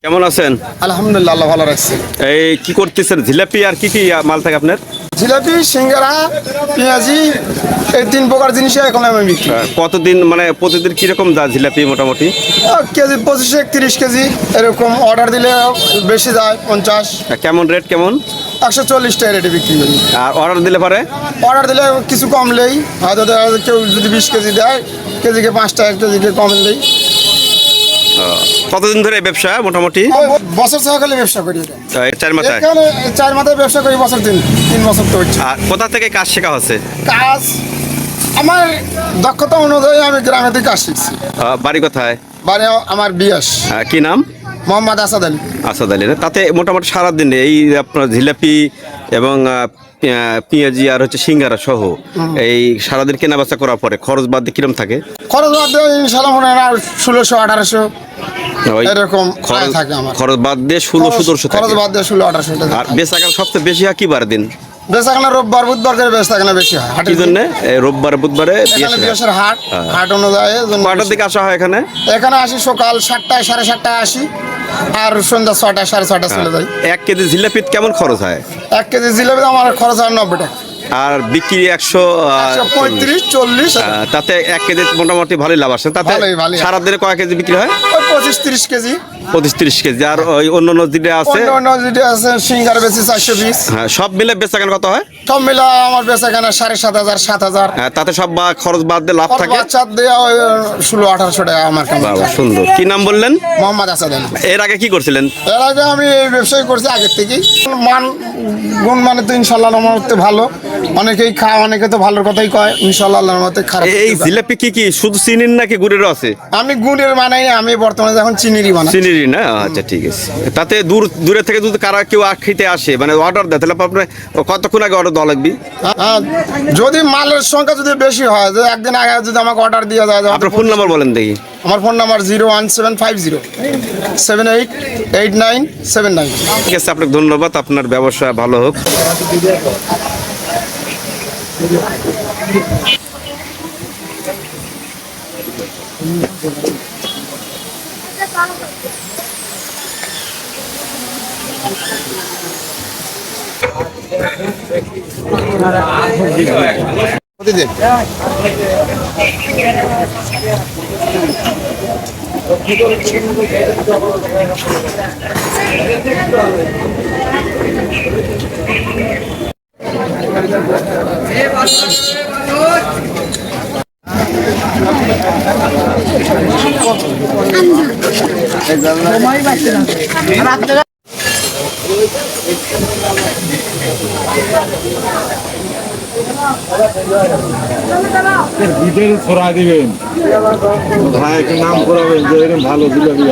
কেমন আছেন? আলহামদুলিল্লাহ, আল্লাহ ভালো রাখছে। এই কি করতেছেন? জিলাপি আর কি কি মাল থাকে আপনার? জিলাপি, সিঙ্গারা, পেঁয়াজি, এই 3 প্রকার জিনিসই এখন আমি বিক্রি। কতদিন মানে প্রতিদিন কিরকম যা জিলাপি মোটামুটি? কেজি 25 30 কেজি এরকম অর্ডার দিলে বেশি যায় 50। কেমন রেট কেমন? 140 টাকা রেটে বিক্রি করি। আর অর্ডার দিলে পারে? অর্ডার দিলে কিছু কমলেই, হয়তো কেউ যদি 20 কেজি দেয়, কেজিকে 5 টাকা, কেজিকে কমলেই। কতদিন ধরে এই ব্যবসা মোটামুটি? বছর সহকালে ব্যবসা করি এটা। 4 মাথায়। এখানে 4 মাথায় ব্যবসা করি, বছর 3 বছর তো হচ্ছে। আর কোথা থেকে কাজ শেখা হচ্ছে? কাজ আমার দক্ষতা অনুযায়ী আমি গ্রামে থেকে কাজ শিখছি। বাড়ি কোথায়? বাড়ি আমার বিয়াস। কি নাম? মোহাম্মদ আসাদ আলী। আসাদ আলী না? তাতে মোটামুটি সারাদিন এই আপনার জিলাপি এবং পেঁয়াজি আর হচ্ছে সিঙ্গারা সহ এই সারাদিন কেনা বেচা করার পরে খরচ বাদ দিয়ে কিরম থাকে? খরচ বাদ দিয়ে ইনশাল্লাহ মনে হয় 1600 1800 ওই এরকম খরচ থাকে আমার। খরচ বাদ দিয়ে 1600 খরচ থাকে। বাদ দিয়ে 1600 1800 টাকা। আর বেচাকেনা সবচেয়ে বেশি হয় কি বার দিন? বেচাকেনা রোববার বুধবার করে বেচাকেনা বেশি হয়। কি জন্য? রোববার বুধবারে এখানে বিয়াসের হাট অনুযায়ী কটার দিকে আসা হয় এখানে? এখানে আসি সকাল 7টায় 7:30টায় আসি, আর সন্ধ্যা 6টায় 6:30 চলে যাই। 1 কেজি জিলাপিতে কেমন খরচ হয়? 1 কেজি জিলাপি আমার খরচ হয় 90 টাকা। আর বিক্রি 135 40। তাতে 1 কেজি মোটামুটি ভালোই লাভ আসে। তাতে ভালোই। সারাদিনে কয় কেজি বিক্রি হয়? ওই 25 30 কেজি। 25 30 কেজি। আর ওই অন্য যেটা আছে, অন্য যেটা আছে সিঙ্গার বেশি 420। হ্যাঁ, সব মিলে বেচাকেনা কত হয়? সব মিলা আমার বেচাকেনা 7500 7000। তাতে সব খরচ বাদ দিয়ে লাভ থাকে? বাচ্চা দেওয়া 1600 টাকা আমার কাছে। বাবা সুন্দর। কি নাম বললেন? মোহাম্মদ আসাদ আলী। এর আগে কি করছিলেন? এর আগে আমি এই ব্যবসায় করছি আগের থেকেই। গুণ মানে তো ইনশাল্লাহ আমার মতে ভালো। অনেকেই খায়, অনেকে তো ভালোর কথাই কয়। ইনশাল্লাহ আল্লাহর মতে খারাপ। এই জিলাপি কি শুধু চিনির নাকি গুড়েরও আছে? আমি গুড়ের বানাই, আমি বর্তমানে এখন চিনিরই বানাই। চিনিরই না? আচ্ছা ঠিক আছে। তাতে দূরে থেকে যদি কারা কেউ খেতে আসে, মানে অর্ডার দেয়, তাহলে আপনার কতক্ষণ আগে অর্ডার দেওয়া লাগবে? যদি মালের সংখ্যা যদি বেশি হয়, যে একদিন আগে যদি আমাকে অর্ডার দিয়ে যায়। আপনার ফোন নাম্বার বলেন দেখি। আমার ফোন নাম্বার 01750 788979। ঠিক আছে, আপনাকে ধন্যবাদ। আপনার ব্যবসা ভালো হোক। প্রতিদিন ভিতরে ছড়া দিবেন, ভাই একটা নাম করাবেন যে এরকম ভালো জিলাপি।